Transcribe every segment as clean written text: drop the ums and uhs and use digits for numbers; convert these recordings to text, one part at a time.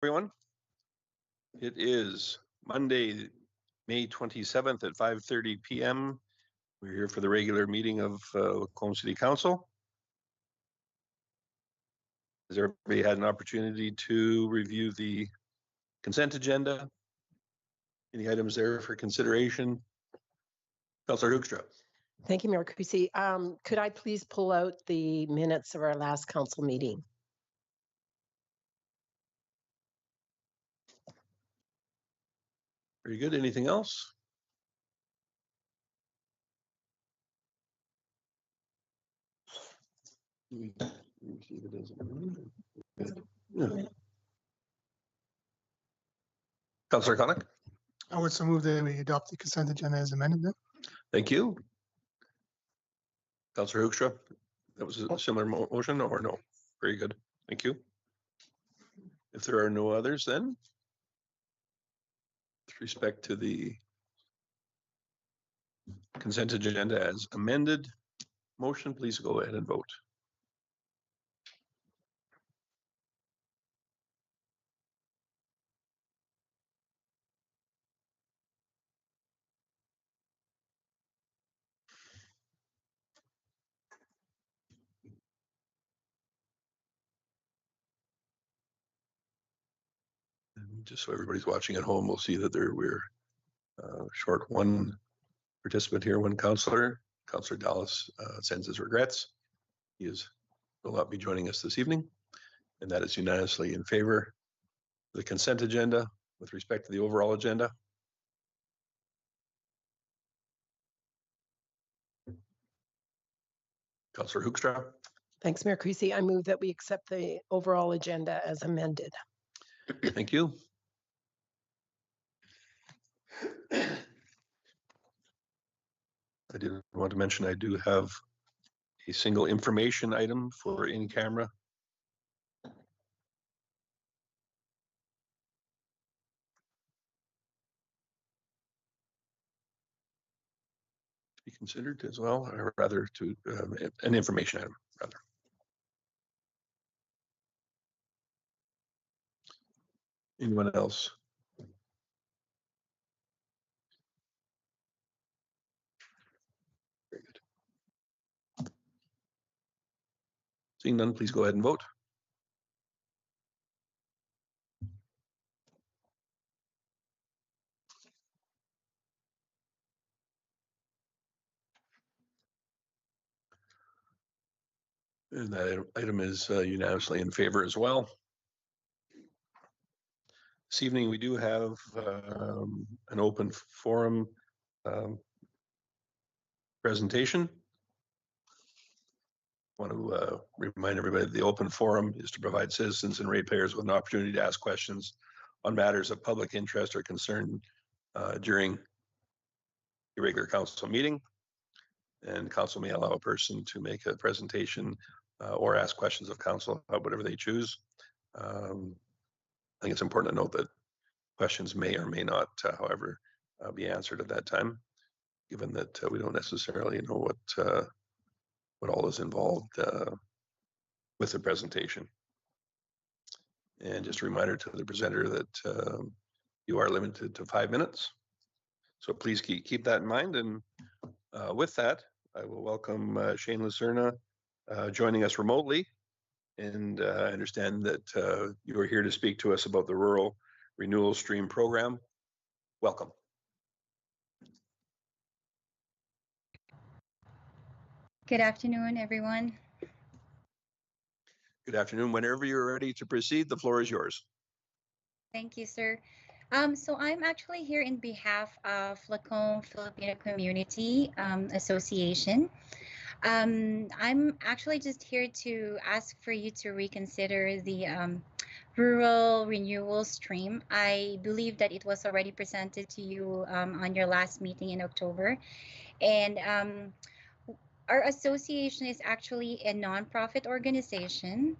everyone. It is Monday, May 27th at 5:30 p.m. We're here for the regular meeting of Lacombe City Council. Has everybody had an opportunity to review the consent agenda? Any items there for consideration? Councillor Hoekstra. Thank you, Mayor Creasy. Could I please pull out the minutes of our last council meeting? Very good. Anything else? Councillor Connick. I would so move that we adopt the consent agenda as amended then. Thank you. Councillor Hoekstra, that was a similar motion or no? Very good. Thank you. If there are no others, then with respect to the consent agenda as amended motion, please go ahead and vote. And just so everybody's watching at home, we'll see that we're short one participant here, one councillor. Councillor Dallas sends his regrets. He will not be joining us this evening, and that is unanimously in favor of the consent agenda with respect to the overall agenda. Councillor Hoekstra. Thanks, Mayor Creasy. I move that we accept the overall agenda as amended. Thank you. I did want to mention I do have a single information item for in camera. To be considered as well, or rather to an information item, rather. Anyone else? Very good. Seeing none, please go ahead and vote. And that item is unanimously in favor as well. This evening, we do have an open forum presentation. I want to remind everybody that the open forum is to provide citizens and ratepayers with an opportunity to ask questions on matters of public interest or concern during a regular council meeting. And council may allow a person to make a presentation or ask questions of council about whatever they choose. I think it's important to note that questions may or may not, however, be answered at that time, given that we don't necessarily know what all is involved with the presentation. And just a reminder to the presenter that you are limited to 5 minutes. So please keep that in mind. And with that, I will welcome Shane Lacerna joining us remotely. And I understand that you are here to speak to us about the Rural Renewal Stream program. Welcome. Good afternoon, everyone. Good afternoon. Whenever you're ready to proceed, the floor is yours. Thank you, sir. So I'm actually here in behalf of Lacombe Filipino Community Association. I'm actually just here to ask for you to reconsider the rural renewal stream. I believe that it was already presented to you on your last meeting in October. And our association is actually a nonprofit organization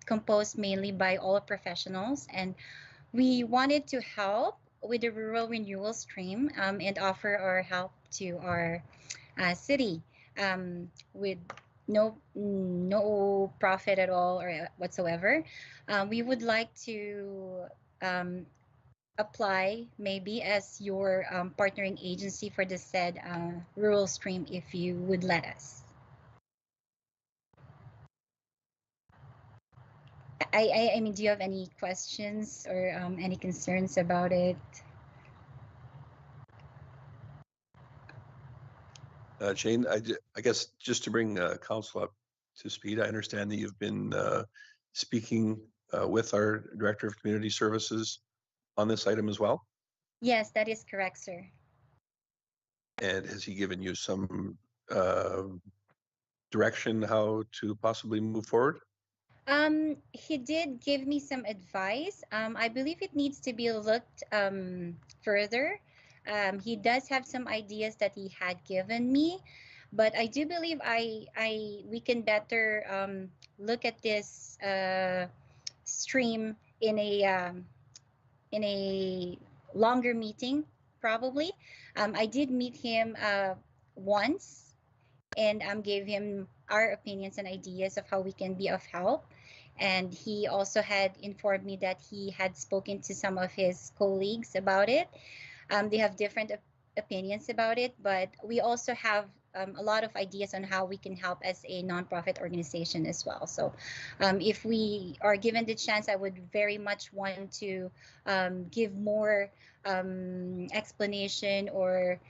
composed mainly by all professionals. And we wanted to help with the rural renewal stream and offer our help to our city with no profit at all or whatsoever. We would like to apply maybe as your partnering agency for the said rural stream if you would let us. I mean, do you have any questions or any concerns about it? Shane, I guess just to bring council up to speed, I understand that you've been speaking with our Director of Community Services on this item as well. Yes, that is correct, sir. And has he given you some direction how to possibly move forward? He did give me some advice. I believe it needs to be looked further. He does have some ideas that he had given me, but I do believe we can better look at this stream in a longer meeting, probably. I did meet him once and gave him our opinions and ideas of how we can be of help. And he also had informed me that he had spoken to some of his colleagues about it. They have different opinions about it, but we also have a lot of ideas on how we can help as a nonprofit organization as well. So if we are given the chance, I would very much want to give more explanation or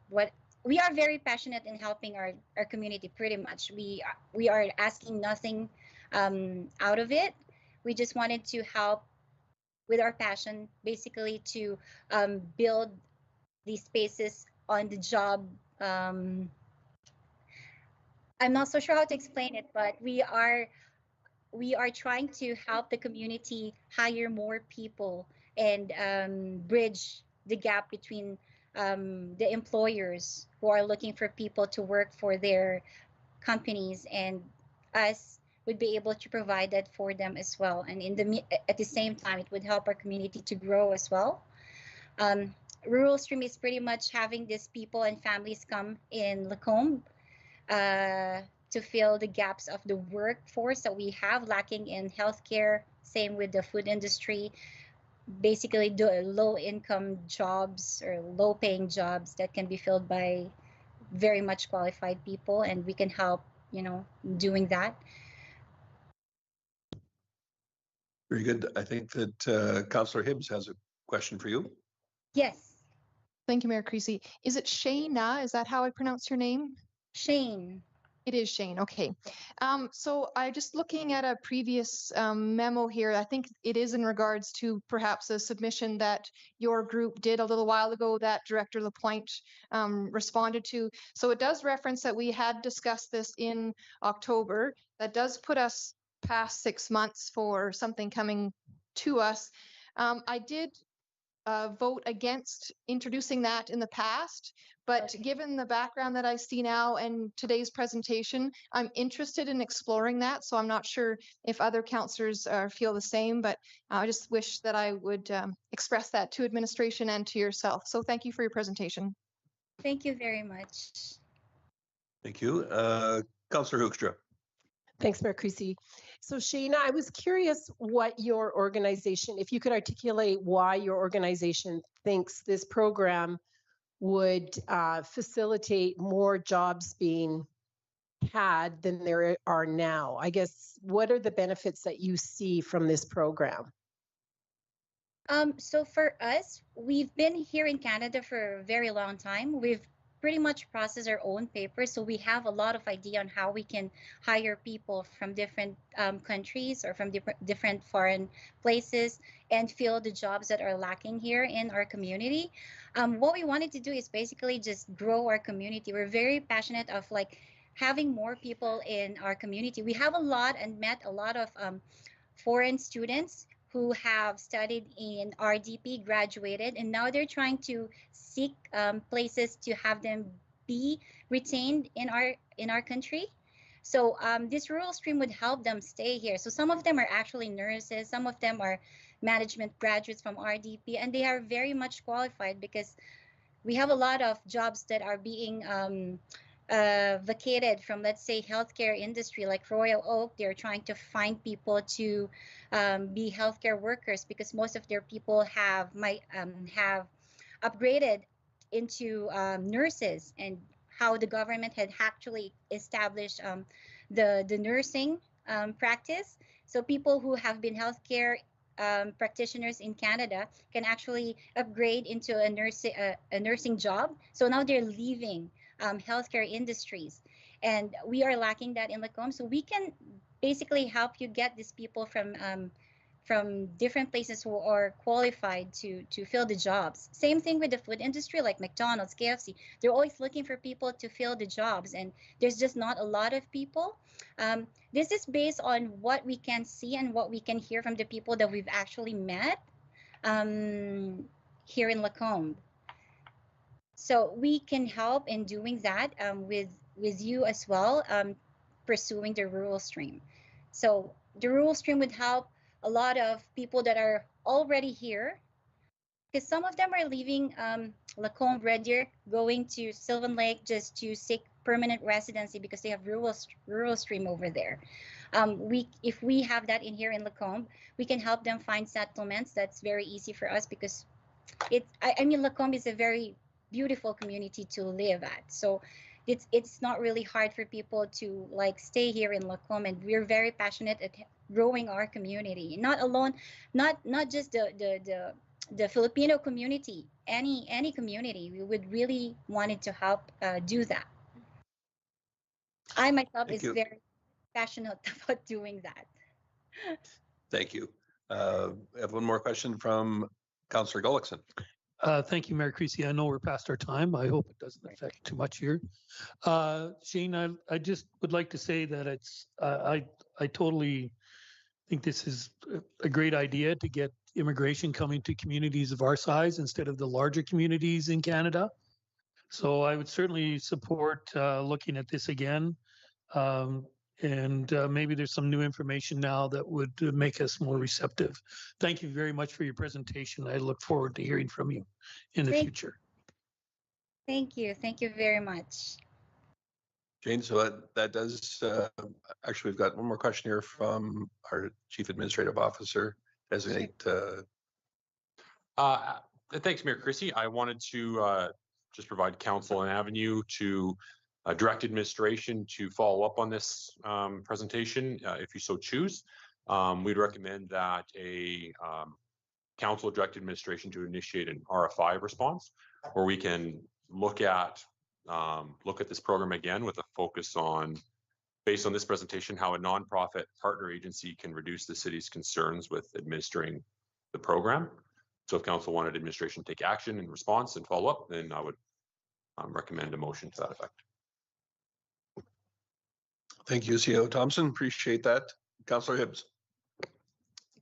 what we are very passionate in helping our community. Pretty much, we are asking nothing out of it. We just wanted to help with our passion, basically to build these spaces on the job. I'm not so sure how to explain it, but we are trying to help the community hire more people and bridge the gap between the employers who are looking for people to work for their companies, and us would be able to provide that for them as well. And at the same time, it would help our community to grow as well. Rural Stream is pretty much having these people and families come in Lacombe to fill the gaps of the workforce that we have lacking in healthcare. Same with the food industry. Basically, the low-income jobs or low-paying jobs that can be filled by very much qualified people, and we can help, doing that. Very good. I think that Councillor Hibbs has a question for you. Yes. Thank you, Mayor Creasy. Is it Shayna? Is that how I pronounce your name? Shane. It is Shane. Okay. So I just looking at a previous memo here. I think it is in regards to perhaps a submission that your group did a little while ago that Director Lapointe responded to. So it does reference that we had discussed this in October. That does put us past 6 months for something coming to us. I did vote against introducing that in the past, but given the background that I see now and today's presentation, I'm interested in exploring that. So I'm not sure if other councillors feel the same, but I just wish that I would express that to administration and to yourself. So thank you for your presentation. Thank you very much. Thank you. Councillor Hoekstra. Thanks, Mayor Creasy. So Shayna, I was curious what your organization, if you could articulate why your organization thinks this program would facilitate more jobs being had than there are now. I guess, what are the benefits that you see from this program? So for us, we've been here in Canada for a very long time. We've pretty much process our own papers, so we have a lot of idea on how we can hire people from different countries or from different foreign places and fill the jobs that are lacking here in our community. What we wanted to do is basically just grow our community. We're very passionate of having more people in our community. We have a lot and met a lot of foreign students who have studied in RDP, graduated, and now they're trying to seek places to have them be retained in our country. So this rural stream would help them stay here. So some of them are actually nurses, some of them are management graduates from RDP, and they are very much qualified because we have a lot of jobs that are being vacated from, let's say, healthcare industry like Royal Oak. They're trying to find people to be healthcare workers because most of their people have upgraded into nurses, and how the government had actually established the nursing practice. So people who have been healthcare practitioners in Canada can actually upgrade into a nursing job. So now they're leaving healthcare industries, and we are lacking that in Lacombe. So we can basically help you get these people from different places who are qualified to fill the jobs. Same thing with the food industry, like McDonald's, KFC. They're always looking for people to fill the jobs, and there's just not a lot of people. This is based on what we can see and what we can hear from the people that we've actually met here in Lacombe. So we can help in doing that with you as well, pursuing the rural stream. So the rural stream would help a lot of people that are already here, because some of them are leaving Lacombe, Red Deer, going to Sylvan Lake just to seek permanent residency because they have rural stream over there. If we have that in here in Lacombe, we can help them find settlements. That's very easy for us because I mean, Lacombe is a very beautiful community to live at. So it's not really hard for people to like stay here in Lacombe, and we're very passionate at growing our community. Not alone, not just the Filipino community, any community. We would really wanted to help do that. I myself Thank is you. very passionate about doing that. Thank you. I have one more question from Councillor Gullickson. Thank you, Mayor Creasy. I know we're past our time. I hope it doesn't affect too much here. Shane, I just would like to say that it's I totally think this is a great idea to get immigration coming to communities of our size instead of the larger communities in Canada. So I would certainly support looking at this again. And maybe there's some new information now that would make us more receptive. Thank you very much for your presentation. I look forward to hearing from you in the future. Thank you. Thank you very much. Jane, so that does, actually, we've got one more question here from our Chief Administrative Officer, designate. Thanks, Mayor Creasy. I wanted to just provide council an avenue to direct administration to follow up on this presentation, if you so choose. We'd recommend that a council direct administration to initiate an RFI response, where we can look at this program again with a focus on, based on this presentation, how a nonprofit partner agency can reduce the city's concerns with administering the program. So if council wanted administration to take action in response and follow up, then I would recommend a motion to that effect. Thank you, CEO Thompson. Appreciate that. Councillor Hibbs.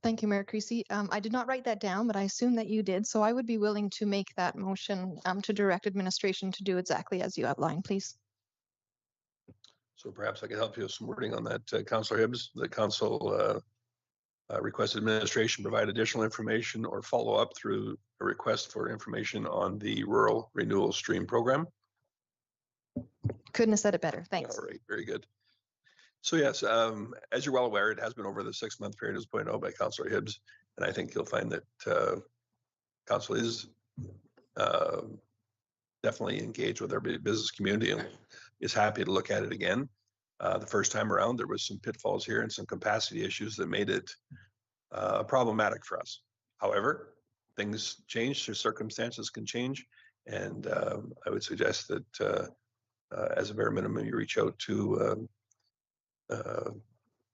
Thank you, Mayor Creasy. I did not write that down, but I assume that you did. So I would be willing to make that motion to direct administration to do exactly as you outlined, please. So perhaps I could help you with some wording on that, Councillor Hibbs. The council request administration provide additional information or follow up through a request for information on the Rural Renewal Stream program. Couldn't have said it better. Thanks. All right, very good. So yes, as you're well aware, it has been over the 6-month period, as pointed out by Councillor Hibbs, and I think you'll find that council is definitely engaged with our business community and is happy to look at it again. The first time around, there was some pitfalls here and some capacity issues that made it problematic for us. However, things change, so circumstances can change, and I would suggest that as a bare minimum, you reach out to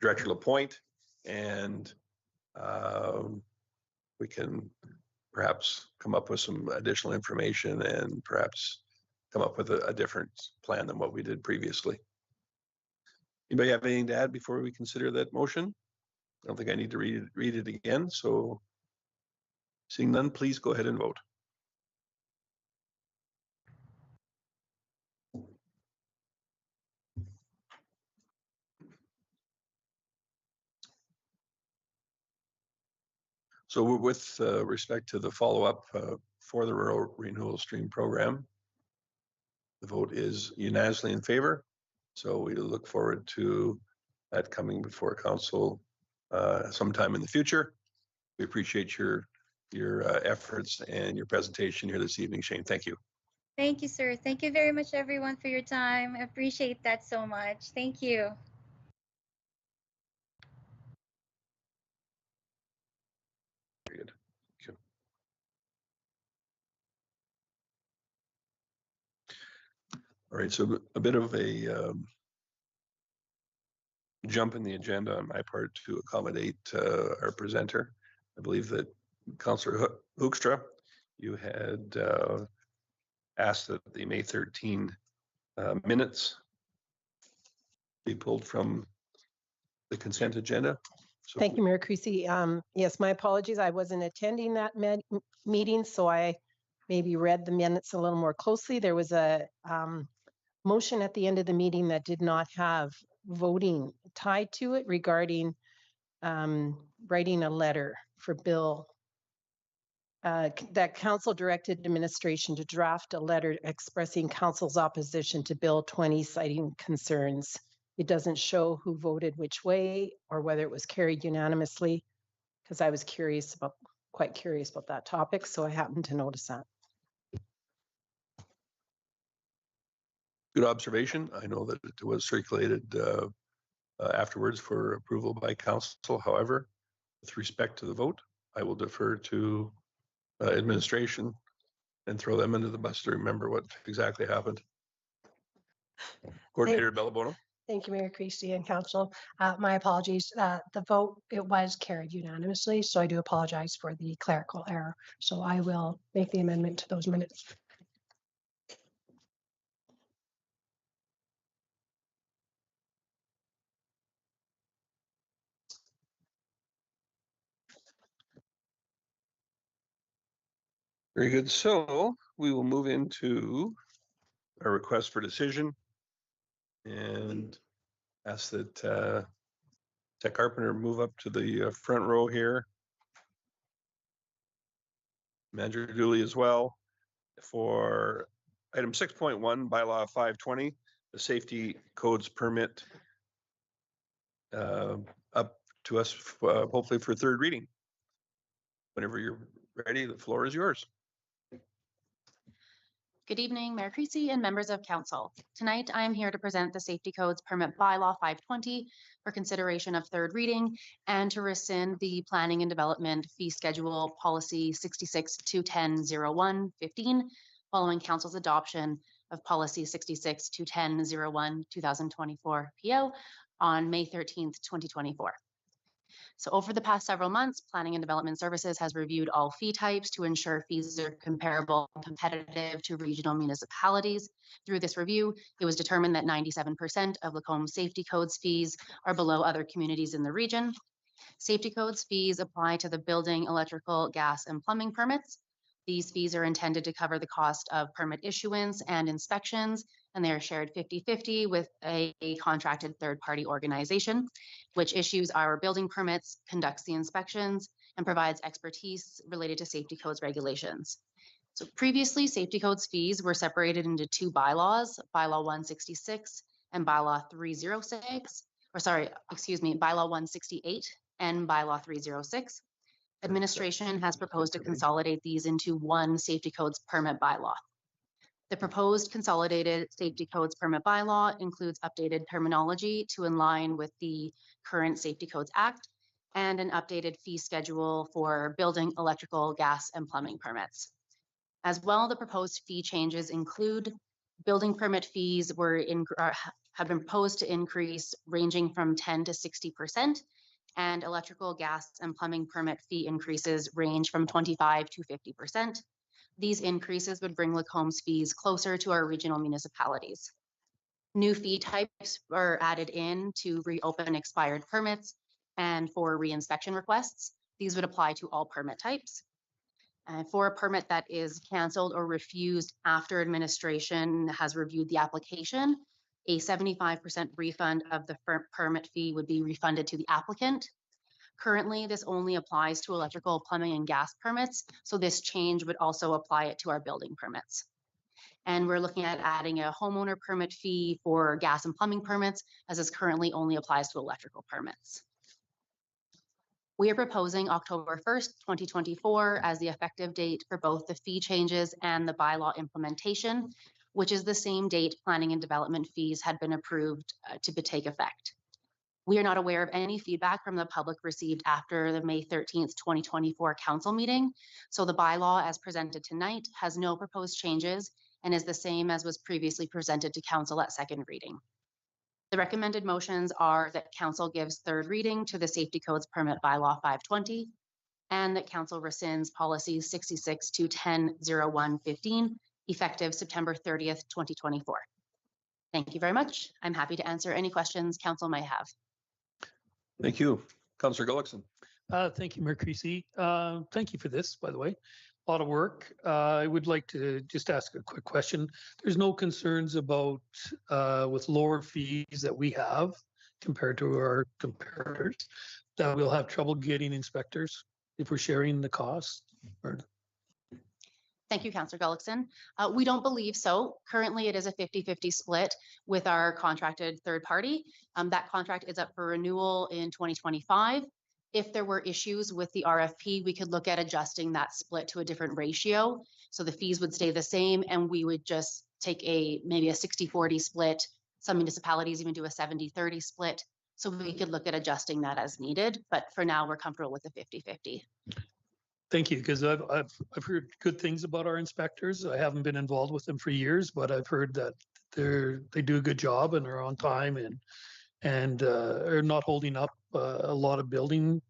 Director Lapointe, and we can perhaps come up with some additional information and perhaps come up with a different plan than what we did previously. Anybody have anything to add before we consider that motion? I don't think I need to read it again. So seeing none, please go ahead and vote. So with respect to the follow-up for the Rural Renewal Stream program, The vote is unanimously in favor. So we look forward to that coming before council sometime in the future. We appreciate your efforts and your presentation here this evening, Shane. Thank you. Thank you, sir. Thank you very much, everyone, for your time. I appreciate that so much. Thank you. Period. Okay. All right, so a bit of a jump in the agenda on my part to accommodate our presenter. I believe that Councillor Hoekstra, you had asked that the May 13 minutes be pulled from the consent agenda. So Thank you, Mayor Creasy. Yes, my apologies. I wasn't attending that meeting, so I maybe read the minutes a little more closely. There was a motion at the end of the meeting that did not have voting tied to it regarding writing a letter for Bill. That council directed administration to draft a letter expressing council's opposition to Bill 20, citing concerns. It doesn't show who voted which way or whether it was carried unanimously, because I was quite curious about that topic, so I happened to notice that. good observation. I know that it was circulated afterwards for approval by council. However, with respect to the vote, I will defer to administration and throw them into the bus to remember what exactly happened. Coordinator Bellabono. Thank you, Mayor Creasy and Council. My apologies. The vote, it was carried unanimously, so I do apologize for the clerical error. So I will make the amendment to those minutes. Very good. So we will move into a request for decision and ask that Tech Carpenter move up to the front row here. Manager Dooley as well for item 6.1, bylaw 520, the safety codes permit up to us hopefully for third reading. Whenever you're ready, the floor is yours. Good evening, Mayor Creasy and members of council. Tonight, I am here to present the Safety Codes Permit Bylaw 520 for consideration of third reading and to rescind the Planning and Development Fee Schedule Policy 66-210-01-15 following council's adoption of Policy 66-210-01-2024 PO on May 13th, 2024. So over the past several months, Planning and Development Services has reviewed all fee types to ensure fees are comparable and competitive to regional municipalities. Through this review, it was determined that 97% of Lacombe Safety Codes fees are below other communities in the region. Safety Codes fees apply to the building, electrical, gas, and plumbing permits. These fees are intended to cover the cost of permit issuance and inspections, and they are shared 50-50 with a contracted third-party organization, which issues our building permits, conducts the inspections, and provides expertise related to safety codes regulations. So previously, safety codes fees were separated into two bylaws, Bylaw 166 and Bylaw 306, Bylaw 168 and Bylaw 306. Administration has proposed to consolidate these into one safety codes permit bylaw. The proposed consolidated safety codes permit bylaw includes updated terminology to align with the current Safety Codes Act and an updated fee schedule for building, electrical, gas, and plumbing permits. As well, the proposed fee changes include building permit fees have been proposed to increase ranging from 10 to 60%, and electrical, gas, and plumbing permit fee increases range from 25 to 50%. These increases would bring Lacombe's fees closer to our regional municipalities. New fee types are added in to reopen expired permits and for reinspection requests. These would apply to all permit types. For a permit that is canceled or refused after administration has reviewed the application, a 75% refund of the permit fee would be refunded to the applicant. Currently, this only applies to electrical, plumbing, and gas permits, so this change would also apply it to our building permits. And we're looking at adding a homeowner permit fee for gas and plumbing permits, as this currently only applies to electrical permits. We are proposing October 1st, 2024 as the effective date for both the fee changes and the bylaw implementation, which is the same date planning and development fees had been approved to take effect. We are not aware of any feedback from the public received after the May 13th, 2024 council meeting. So the bylaw as presented tonight has no proposed changes and is the same as was previously presented to council at second reading. The recommended motions are that council gives third reading to the Safety Codes Permit Bylaw 520 and that council rescinds policy 66 to 10-01-15 effective September 30th, 2024. Thank you very much. I'm happy to answer any questions council may have. Thank you. Councillor Gullickson. Thank you, Mayor Creasy. Thank you for this, by the way. A lot of work. I would like to just ask a quick question. There's no concerns about with lower fees that we have compared to our competitors that we'll have trouble getting inspectors if we're sharing the cost? Or... Thank you, Councillor Gullickson. We don't believe so. Currently, it is a 50-50 split with our contracted third party. That contract is up for renewal in 2025. If there were issues with the RFP, we could look at adjusting that split to a different ratio. So the fees would stay the same and we would just take maybe a 60-40 split. Some municipalities even do a 70-30 split. So we could look at adjusting that as needed. But for now, we're comfortable with the 50-50. Thank you, because I've heard good things about our inspectors. I haven't been involved with them for years, but I've heard that they do a good job and are on time and are not holding up a lot of building.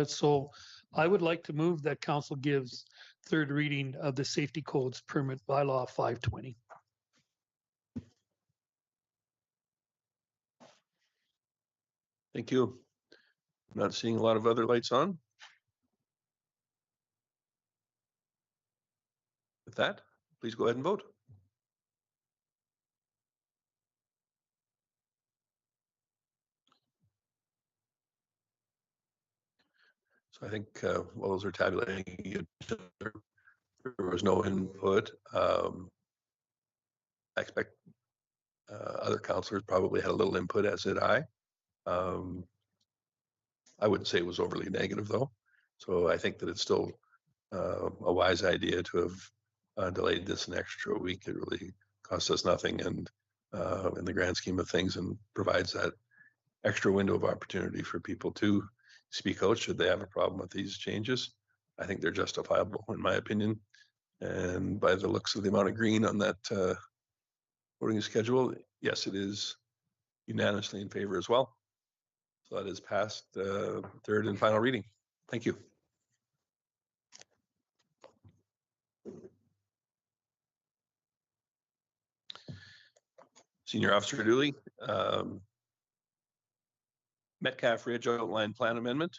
So I would like to move that council gives third reading of the Safety Codes Permit Bylaw 520. Thank you. I'm not seeing a lot of other lights on. With that, please go ahead and vote. So I think while those are tabulating, there was no input. I expect other councillors probably had a little input, as did I. I wouldn't say it was overly negative, though. So I think that it's still a wise idea to have delayed this an extra week. It really costs us nothing, and in the grand scheme of things, and provides that extra window of opportunity for people to speak out should they have a problem with these changes. I think they're justifiable, in my opinion. And by the looks of the amount of green on that voting schedule, yes, it is unanimously in favor as well. So that is passed third and final reading. Thank you. Senior Officer Dooley, Metcalf Ridge Outline Plan Amendment.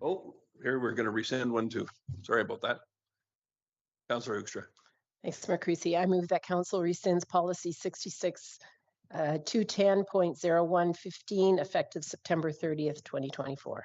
Oh, here we're going to rescind one too. Sorry about that. Councillor Hoekstra. Thanks, Mayor Creasy. I move that council rescinds policy 66 210.0115 effective September 30th, 2024.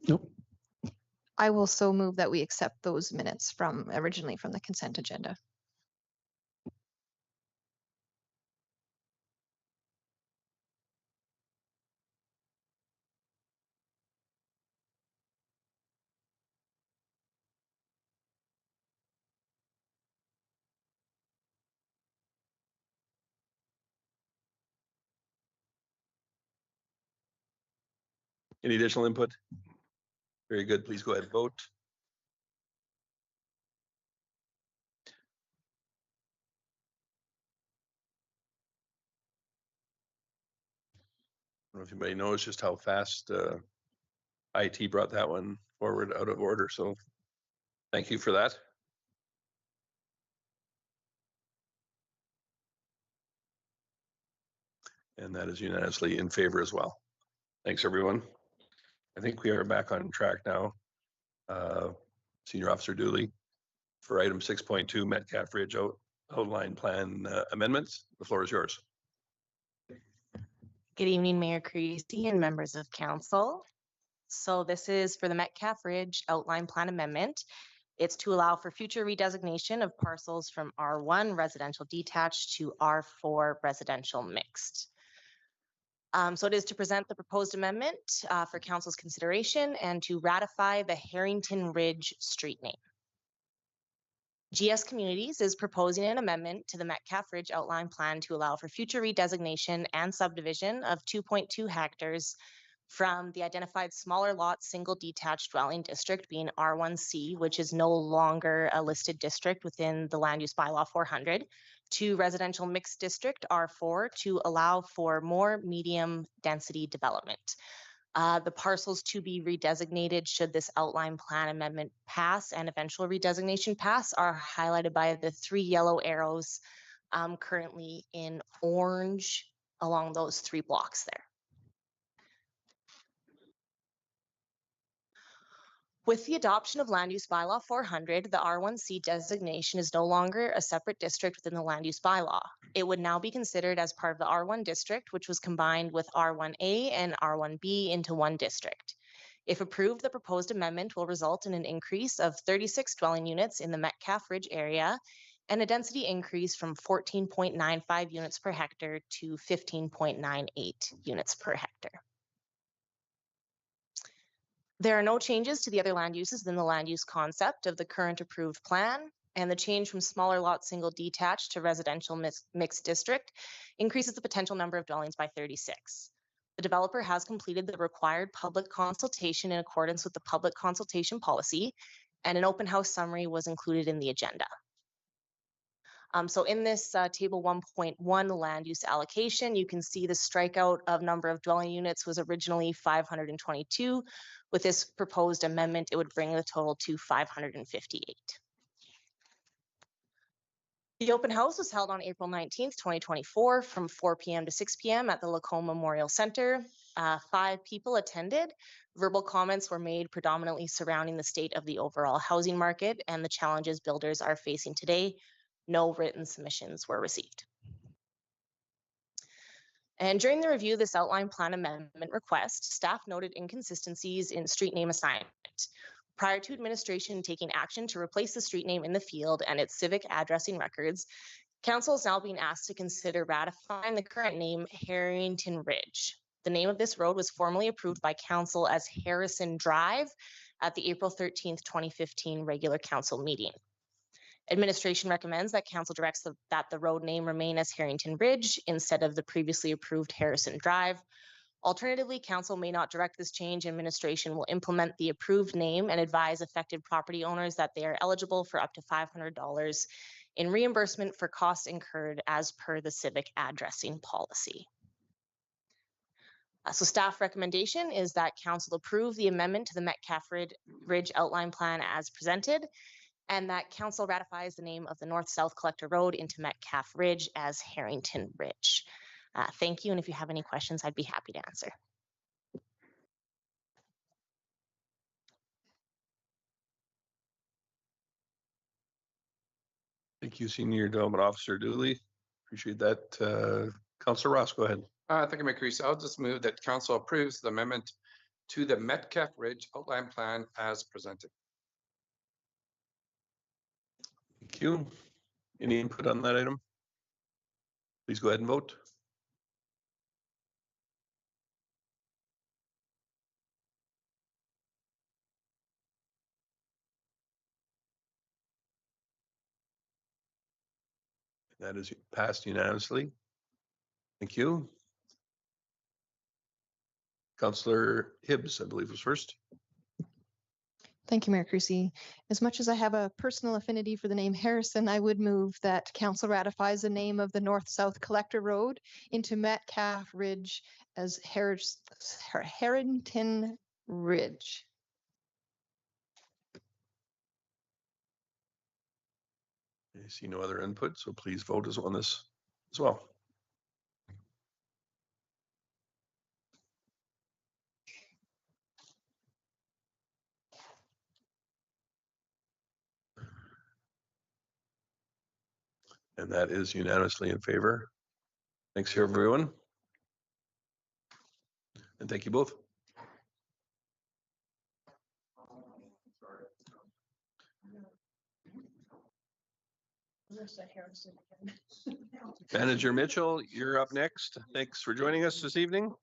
Nope. I will so move that we accept those minutes from originally from the consent agenda. Any additional input? Very good. Please go ahead and vote. I don't know if anybody knows just how fast IT brought that one forward out of order. So thank you for that. And that is unanimously in favor as well. Thanks, everyone. I think we are back on track now. Senior Officer Dooley, for item 6.2, Metcalf Ridge outline plan amendments. The floor is yours. Good evening, Mayor Creasy and members of council. So this is for the Metcalf Ridge Outline Plan Amendment. It's to allow for future redesignation of parcels from R1 residential detached to R4 residential mixed. So it is to present the proposed amendment for council's consideration and to ratify the Harrington Ridge street name. GS Communities is proposing an amendment to the Metcalf Ridge Outline Plan to allow for future redesignation and subdivision of 2.2 hectares from the identified smaller lot single detached dwelling district being R1C, which is no longer a listed district within the land use bylaw 400, to residential mixed district R4 to allow for more medium density development. The parcels to be redesignated should this outline plan amendment pass and eventual redesignation pass are highlighted by the 3 yellow arrows currently in orange along those 3 blocks there. With the adoption of Land Use Bylaw 400, the R1C designation is no longer a separate district within the Land Use Bylaw. It would now be considered as part of the R1 district, which was combined with R1A and R1B into one district. If approved, the proposed amendment will result in an increase of 36 dwelling units in the Metcalf Ridge area and a density increase from 14.95 units per hectare to 15.98 units per hectare. There are no changes to the other land uses than the land use concept of the current approved plan, and the change from smaller lot single detached to residential mixed district increases the potential number of dwellings by 36. The developer has completed the required public consultation in accordance with the public consultation policy, and an open house summary was included in the agenda. So in this table 1.1 land use allocation, you can see the strikeout of number of dwelling units was originally 522. With this proposed amendment, it would bring the total to 558. The open house was held on April 19th, 2024 from 4 p.m. to 6 p.m. at the Lacombe Memorial Center. 5 people attended. Verbal comments were made predominantly surrounding the state of the overall housing market and the challenges builders are facing today. No written submissions were received. And during the review of this outline plan amendment request, staff noted inconsistencies in street name assignment. Prior to administration taking action to replace the street name in the field and its civic addressing records, council is now being asked to consider ratifying the current name Harrington Ridge. The name of this road was formally approved by council as Harrison Drive at the April 13th, 2015 regular council meeting. Administration recommends that council directs that the road name remain as Harrington Ridge instead of the previously approved Harrison Drive. Alternatively, council may not direct this change. Administration will implement the approved name and advise affected property owners that they are eligible for up to $500 in reimbursement for costs incurred as per the civic addressing policy. So staff recommendation is that council approve the amendment to the Metcalf Ridge Outline Plan as presented, and that council ratifies the name of the North-South Collector Road into Metcalf Ridge as Harrington Ridge. Thank you, and if you have any questions, I'd be happy to answer. Thank you, Senior Development Officer Dooley. Appreciate that. Councillor Ross, go ahead. Thank you, Mayor Creasy. I'll just move that council approves the amendment to the Metcalf Ridge Outline Plan as presented. Thank you. Any input on that item? Please go ahead and vote. That is passed unanimously. Thank you. Councillor Hibbs, I believe, was first. Thank you, Mayor Creasy. As much as I have a personal affinity for the name Harrison, I would move that council ratifies the name of the North-South Collector Road into Metcalf Ridge as Harrington Ridge. I see no other input, so please vote on this as well. And that is unanimously in favor. Thanks here, everyone. And thank you both. Manager Mitchell, you're up next. Thanks for joining us this evening.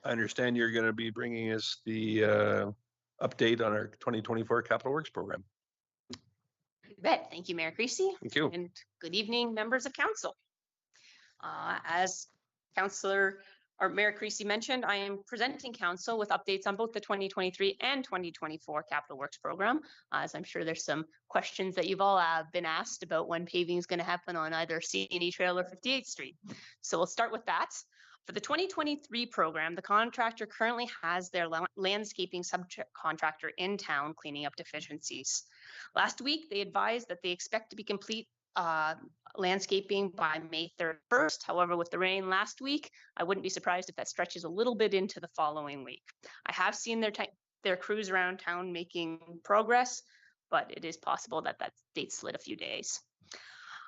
I understand you're going to be bringing us the update on our 2024 Capital Works program. You bet. Thank you, Mayor Creasy. Thank you. And good evening, members of council. As Councillor or Mayor Creasy mentioned, I am presenting council with updates on both the 2023 and 2024 Capital Works program. As I'm sure there's some questions that you've all been asked about when paving is going to happen on either CNE Trail or 58th Street. So we'll start with that. For the 2023 program, the contractor currently has their landscaping subcontractor in town cleaning up deficiencies. Last week, they advised that they expect to be complete landscaping by May 31st. However, with the rain last week, I wouldn't be surprised if that stretches a little bit into the following week. I have seen their crews around town making progress, but it is possible that that date slid a few days.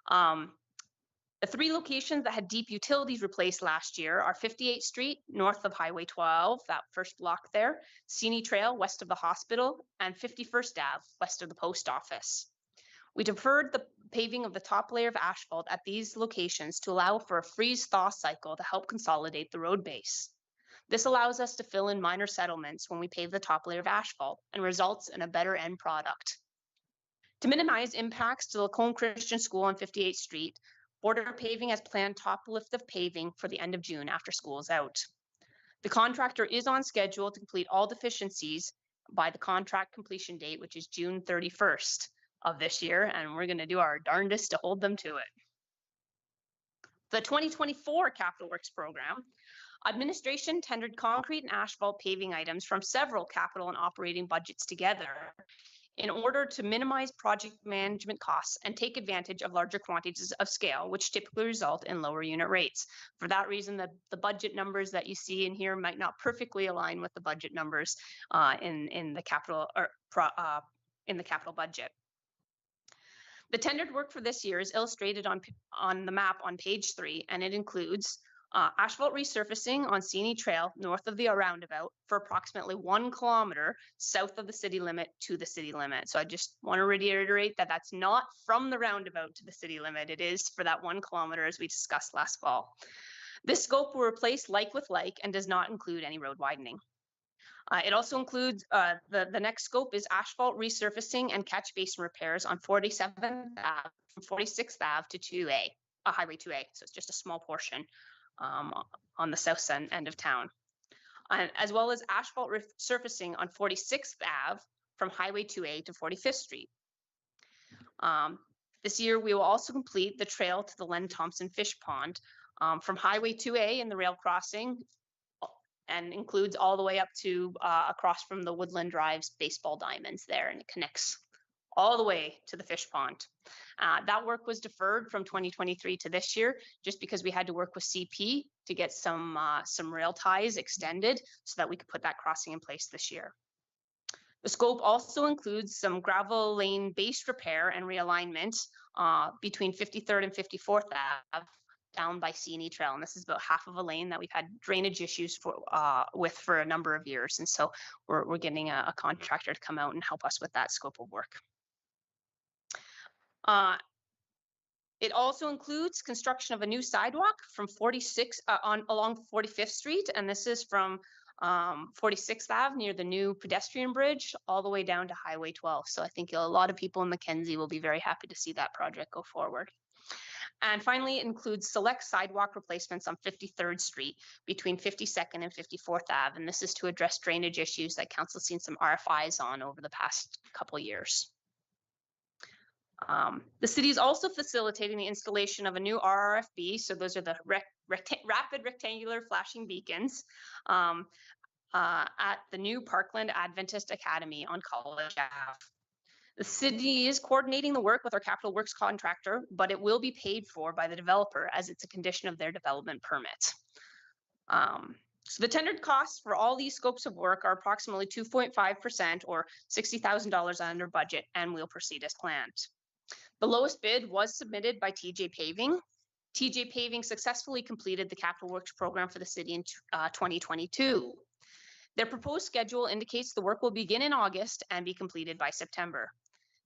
The 3 locations that had deep utilities replaced last year are 58th Street, north of Highway 12, that first block there, CNE Trail, west of the hospital, and 51st Ave, west of the post office. We deferred the paving of the top layer of asphalt at these locations to allow for a freeze-thaw cycle to help consolidate the road base. This allows us to fill in minor settlements when we pave the top layer of asphalt and results in a better end product. To minimize impacts to Lacombe Christian School on 58th Street, Border Paving has planned top lift of paving for the end of June after school is out. The contractor is on schedule to complete all deficiencies by the contract completion date, which is June 31st of this year, and we're going to do our darndest to hold them to it. The 2024 Capital Works program, administration tendered concrete and asphalt paving items from several capital and operating budgets together in order to minimize project management costs and take advantage of larger quantities of scale, which typically result in lower unit rates. For that reason, the budget numbers that you see in here might not perfectly align with the budget numbers in the capital budget. The tendered work for this year is illustrated on the map on page 3, and it includes asphalt resurfacing on CNE Trail north of the roundabout for approximately 1 kilometer south of the city limit to the city limit. So I just want to reiterate that that's not from the roundabout to the city limit. It is for that 1 kilometer as we discussed last fall. This scope will replace like with like and does not include any road widening. It also includes the next scope is asphalt resurfacing and catch basin repairs on 47th Ave from 46th Ave to 2A, Highway 2A. So it's just a small portion on the south end of town, as well as asphalt resurfacing on 46th Ave from Highway 2A to 45th Street. This year, we will also complete the trail to the Len Thompson Fish Pond from Highway 2A in the rail crossing, and includes all the way up to across from the Woodland Drive's baseball diamonds there, and it connects all the way to the fish pond. That work was deferred from 2023 to this year, just because we had to work with CP to get some rail ties extended so that we could put that crossing in place this year. The scope also includes some gravel lane base repair and realignment between 53rd and 54th Ave down by CNE Trail. And this is about half of a lane that we've had drainage issues for a number of years. And so we're getting a contractor to come out and help us with that scope of work. It also includes construction of a new sidewalk from 46 along 45th Street, and this is from 46th Ave near the new pedestrian bridge all the way down to Highway 12. So I think a lot of people in Mackenzie will be very happy to see that project go forward. And finally, it includes select sidewalk replacements on 53rd Street between 52nd and 54th Ave. And this is to address drainage issues that council's seen some RFIs on over the past couple years. The city is also facilitating the installation of a new RRFB. So those are the rapid rectangular flashing beacons at the new Parkland Adventist Academy on College Ave. The city is coordinating the work with our capital works contractor, but it will be paid for by the developer as it's a condition of their development permit. So the tendered costs for all these scopes of work are approximately 2.5% or $60,000 under budget, and we'll proceed as planned. The lowest bid was submitted by TJ Paving. TJ Paving successfully completed the capital works program for the city in 2022. Their proposed schedule indicates the work will begin in August and be completed by September.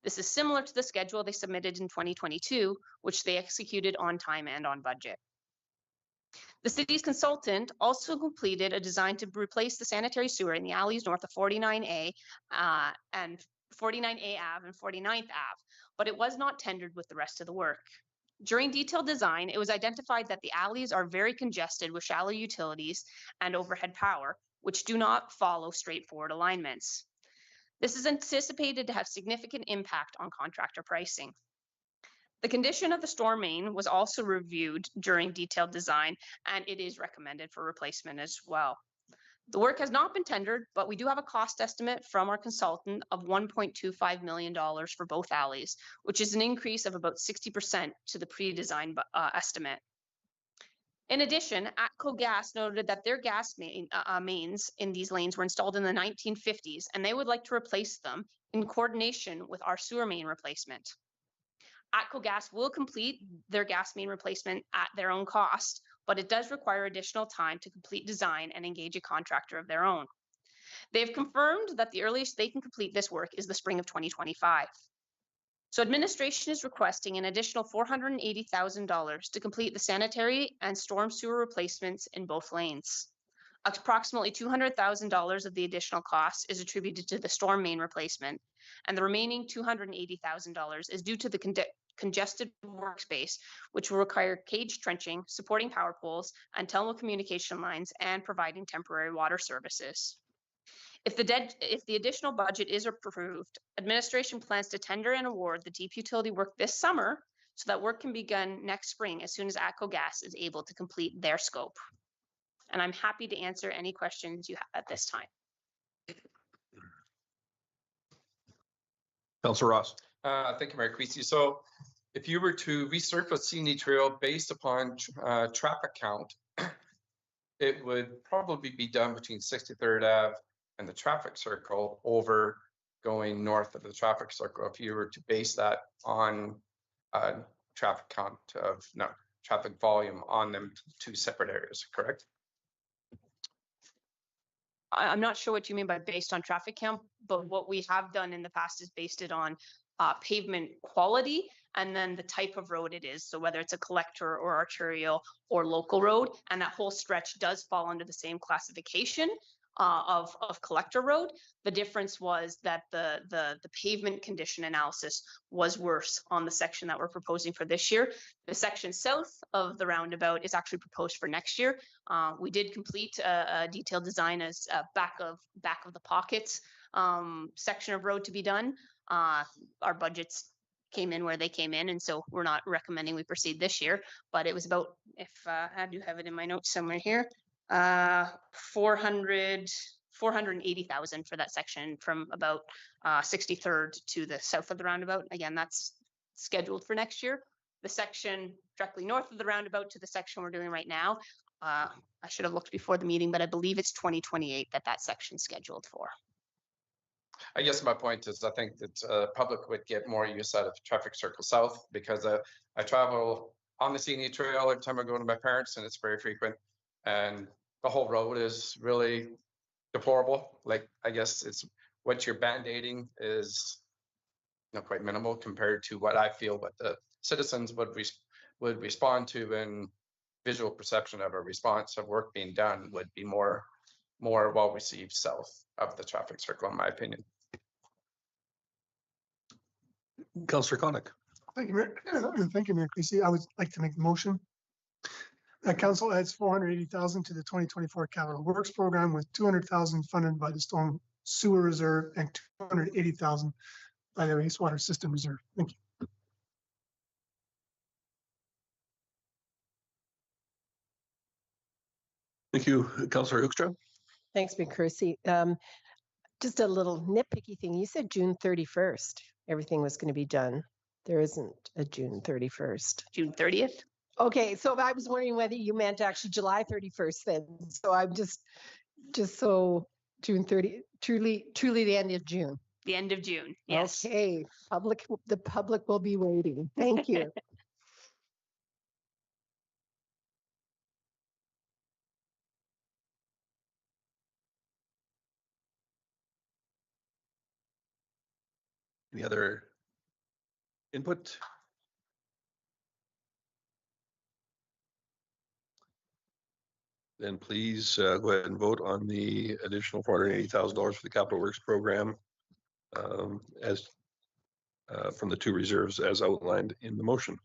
This is similar to the schedule they submitted in 2022, which they executed on time and on budget. The city's consultant also completed a design to replace the sanitary sewer in the alleys north of 49A and 49A Ave and 49th Ave, but it was not tendered with the rest of the work. During detailed design, it was identified that the alleys are very congested with shallow utilities and overhead power, which do not follow straightforward alignments. This is anticipated to have significant impact on contractor pricing. The condition of the storm main was also reviewed during detailed design, and it is recommended for replacement as well. The work has not been tendered, but we do have a cost estimate from our consultant of $1.25 million for both alleys, which is an increase of about 60% to the pre-design estimate. In addition, ATCO Gas noted that their gas mains in these lanes were installed in the 1950s, and they would like to replace them in coordination with our sewer main replacement. ATCO Gas will complete their gas main replacement at their own cost, but it does require additional time to complete design and engage a contractor of their own. They have confirmed that the earliest they can complete this work is the spring of 2025. So administration is requesting an additional $480,000 to complete the sanitary and storm sewer replacements in both lanes. Approximately $200,000 of the additional cost is attributed to the storm main replacement, and the remaining $280,000 is due to the congested workspace, which will require cage trenching, supporting power poles, and telecommunication lines, and providing temporary water services. If the additional budget is approved, administration plans to tender and award the deep utility work this summer so that work can begin next spring as soon as ATCO Gas is able to complete their scope. And I'm happy to answer any questions you have at this time. Councilor Ross. Thank you, Mayor Creasy. So if you were to resurface Sini Trail based upon traffic count, it would probably be done between 63rd Ave and the traffic circle over going north of the traffic circle. If you were to base that on traffic count of, no, traffic volume on them two separate areas, correct? I'm not sure what you mean by based on traffic count, but what we have done in the past is based it on pavement quality and then the type of road it is. So whether it's a collector or arterial or local road, and that whole stretch does fall under the same classification of collector road. The difference was that the pavement condition analysis was worse on the section that we're proposing for this year. The section south of the roundabout is actually proposed for next year. We did complete a detailed design as back of the pockets section of road to be done. Our budgets came in where they came in, and so we're not recommending we proceed this year, but it was about, if I do have it in my notes somewhere here, 480,000 for that section from about 63rd to the south of the roundabout. Again, that's scheduled for next year. The section directly north of the roundabout to the section we're doing right now, I should have looked before the meeting, but I believe it's 2028 that section's scheduled for. I guess my point is I think that public would get more use out of traffic circle south, because I travel on the Sini Trail every time I go to my parents, and it's very frequent. And the whole road is really deplorable. Like, I guess it's what you're band-aiding is quite minimal compared to what I feel what the citizens would respond to, and visual perception of a response of work being done would be more well received south of the traffic circle, in my opinion. Councillor Koenig. Thank you, Mayor. Thank you, Mayor Creasy. I would like to make the motion. That council adds 480,000 to the 2024 capital works program with 200,000 funded by the storm sewer reserve and 280,000 by the wastewater system reserve. Thank you. Thank you, Councillor Hoekstra. Thanks, McCursey. Just a little nitpicky thing. You said June 31st, everything was going to be done. There isn't a June 31st. June 30th. Okay, so I was wondering whether you meant actually July 31st then. So I'm just so June 30, truly the end of June. The end of June. Yes. Okay, the public will be waiting. Thank you. Any other input? Then please go ahead and vote on the additional $480,000 for the capital works program as from the two reserves as outlined in the motion.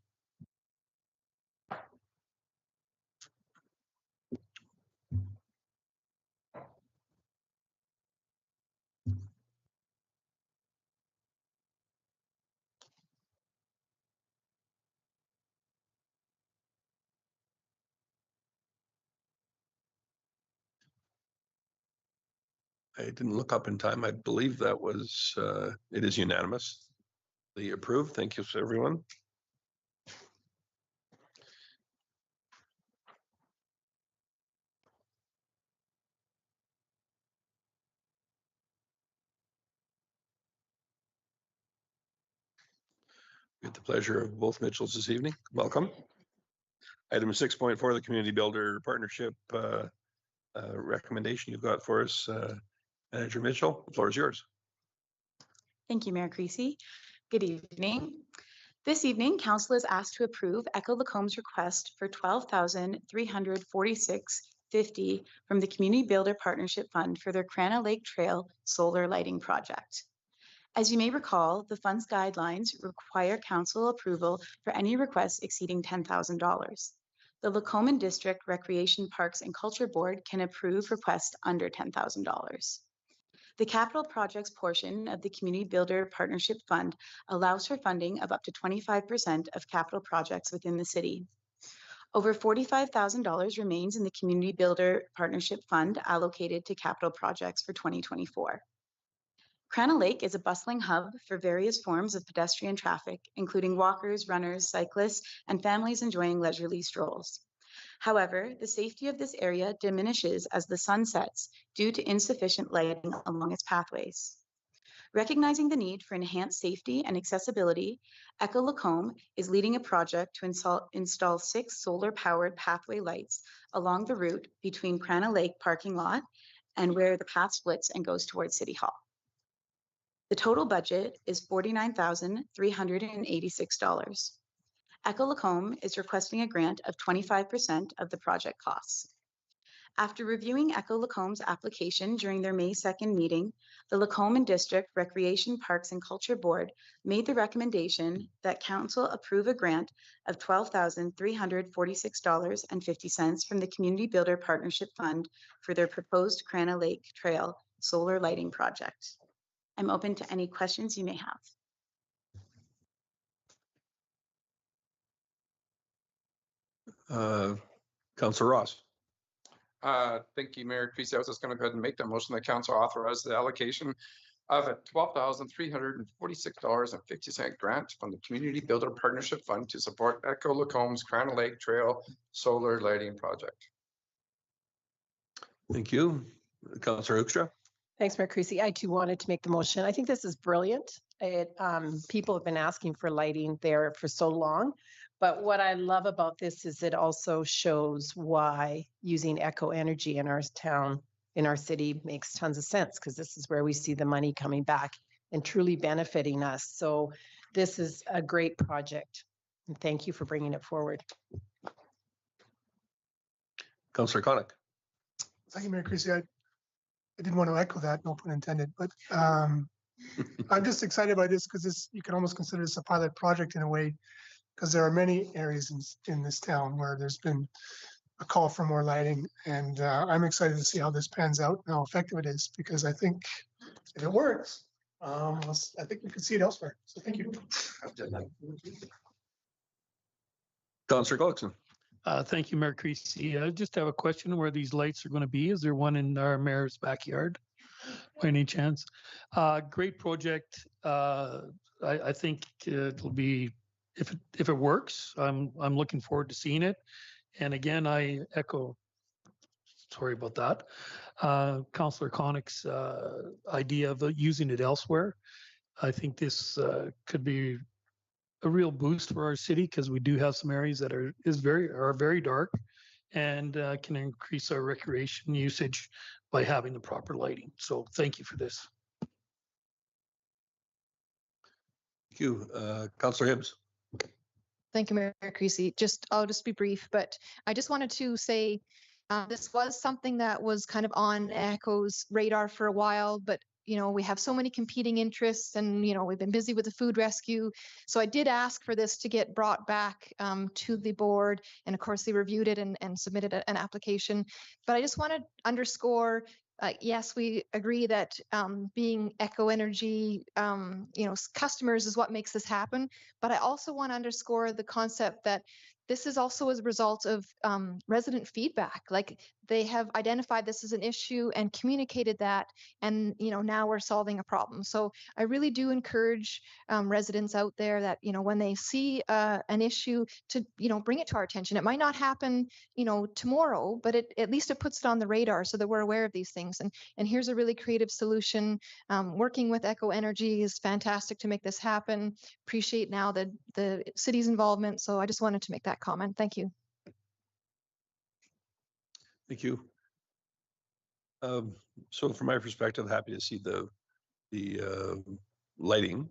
I didn't look up in time. I believe that was, it is unanimously approved. Thank you, everyone. We have the pleasure of both Mitchells this evening. Welcome. Item 6.4, the Community Builder Partnership recommendation you've got for us. Manager Mitchell, the floor is yours. Thank you, Mayor Creasy. Good evening. This evening, Council is asked to approve Echo Lacomb's request for $12,346.50 from the Community Builder Partnership Fund for their Crana Lake Trail solar lighting project. As you may recall, the fund's guidelines require Council approval for any requests exceeding $10,000. The Lacombe District Recreation Parks and Culture Board can approve requests under $10,000. The capital projects portion of the Community Builder Partnership Fund allows for funding of up to 25% of capital projects within the city. Over $45,000 remains in the Community Builder Partnership Fund allocated to capital projects for 2024. Crana Lake is a bustling hub for various forms of pedestrian traffic, including walkers, runners, cyclists, and families enjoying leisurely strolls. However, the safety of this area diminishes as the sun sets due to insufficient lighting along its pathways. Recognizing the need for enhanced safety and accessibility, Echo Lacombe is leading a project to install 6 solar-powered pathway lights along the route between Crana Lake parking lot and where the path splits and goes towards City Hall. The total budget is $49,386. Echo Lacombe is requesting a grant of 25% of the project costs. After reviewing Echo Lacombe's application during their May 2nd meeting, the Lacombe District Recreation Parks and Culture Board made the recommendation that Council approve a grant of $12,346.50 from the Community Builder Partnership Fund for their proposed Crana Lake Trail solar lighting project. I'm open to any questions you may have. Councillor Ross. Thank you, Mayor Creasy. I was just going to go ahead and make the motion that council authorize the allocation of a $12,346.50 grant from the Community Builder Partnership Fund to support Echo Lacombe's Crana Lake Trail solar lighting project. Thank you. Councillor Hoekstra. Thanks, Mayor Creasy. I too wanted to make the motion. I think this is brilliant. People have been asking for lighting there for so long. But what I love about this is it also shows why using Echo Energy in our town, in our city, makes tons of sense, because this is where we see the money coming back and truly benefiting us. So this is a great project. And thank you for bringing it forward. Councillor Connick. Thank you, Mayor Creasy. I didn't want to echo that, no pun intended, but I'm just excited by this because this, you can almost consider this a pilot project in a way, because there are many areas in this town where there's been a call for more lighting, and I'm excited to see how this pans out and how effective it is, because I think if it works, I think we could see it elsewhere. So thank you. Councillor Gullickson. Thank you, Mayor Creasy. I just have a question where these lights are going to be. Is there one in our mayor's backyard by any chance? Great project. I think it'll be, if it works, I'm looking forward to seeing it. And again, I echo, sorry about that, Councillor Connick's idea of using it elsewhere. I think this could be a real boost for our city, because we do have some areas that are very dark, and can increase our recreation usage by having the proper lighting. So thank you for this. Thank you. Councillor Hibbs. Thank you, Mayor Creasy. I'll just be brief, but I just wanted to say this was something that was kind of on ECHO's radar for a while, but we have so many competing interests, and we've been busy with the food rescue. So I did ask for this to get brought back to the board, and of course they reviewed it and submitted an application. But I just want to underscore, yes, we agree that being Echo Energy, customers is what makes this happen. But I also want to underscore the concept that this is also as a result of resident feedback. Like, they have identified this as an issue and communicated that, and now we're solving a problem. So I really do encourage residents out there that when they see an issue, to bring it to our attention. It might not happen tomorrow, but at least it puts it on the radar so that we're aware of these things. And here's a really creative solution. Working with Echo Energy is fantastic to make this happen. Appreciate now the city's involvement. So I just wanted to make that comment. Thank you. Thank you. So from my perspective, happy to see the lighting.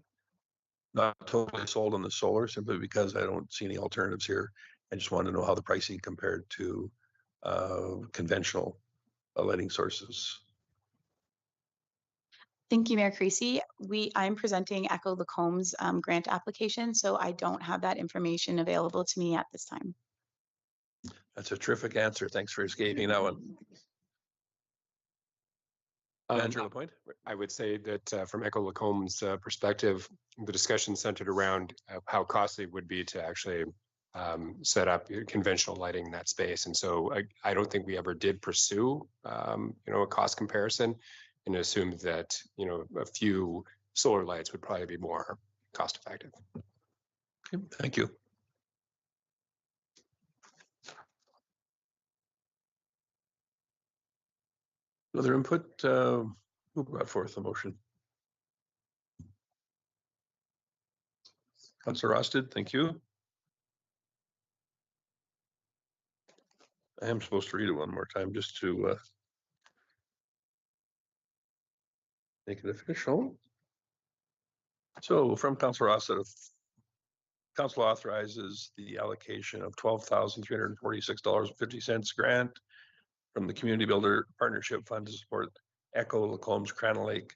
Not totally sold on the solar, simply because I don't see any alternatives here. I just want to know how the pricing compared to conventional lighting sources. Thank you, Mayor Creasy. I'm presenting Echo Lacomb's grant application, so I don't have that information available to me at this time. That's a terrific answer. Thanks for escaping that one. Andrew LaPointe? I would say that from Echo Lacomb's perspective, the discussion centered around how costly it would be to actually set up conventional lighting in that space. And so I don't think we ever did pursue, a cost comparison, and assumed that, a few solar lights would probably be more cost effective. Okay, thank you. Other input? Who brought forth the motion? Councillor Rosted, thank you. I am supposed to read it one more time just to make it official. So from Councillor Rosted, Council authorizes the allocation of $12,346.50 grant from the Community Builder Partnership Fund to support Echo Lacomb's Cranna Lake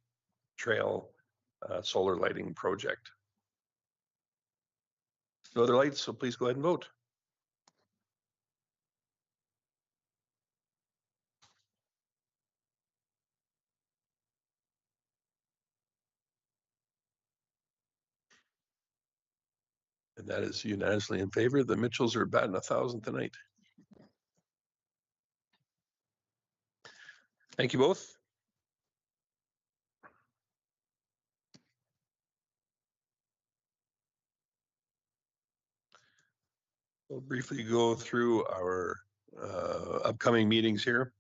Trail solar lighting project. No other lights, so please go ahead and vote. And that is unanimously in favor. The Mitchells are batting 1,000 tonight. Thank you both. We'll briefly go through our upcoming meetings here.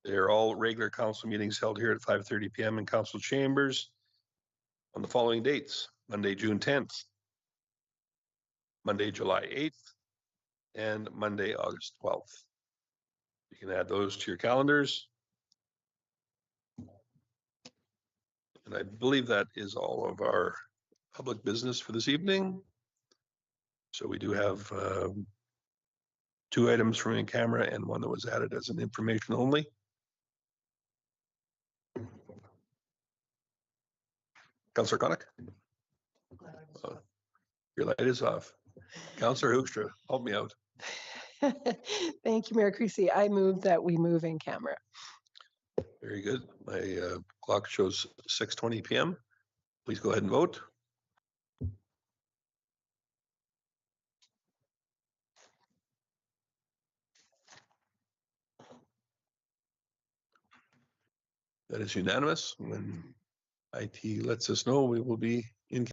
They're all regular council meetings held here at 5:30 p.m. in council chambers on the following dates: Monday, June 10th, Monday, July 8th, and Monday, August 12th. You can add those to your calendars. And I believe that is all of our public business for this evening. So we do have 2 items from in camera and 1 that was added as an information only. Councillor Connick? Your light is off. Councillor Hoekstra, help me out. Thank you, Mayor Creasy. I move that we move in camera. Very good. My clock shows 6:20 PM. Please go ahead and vote. That is unanimous. When IT lets us know, we will be in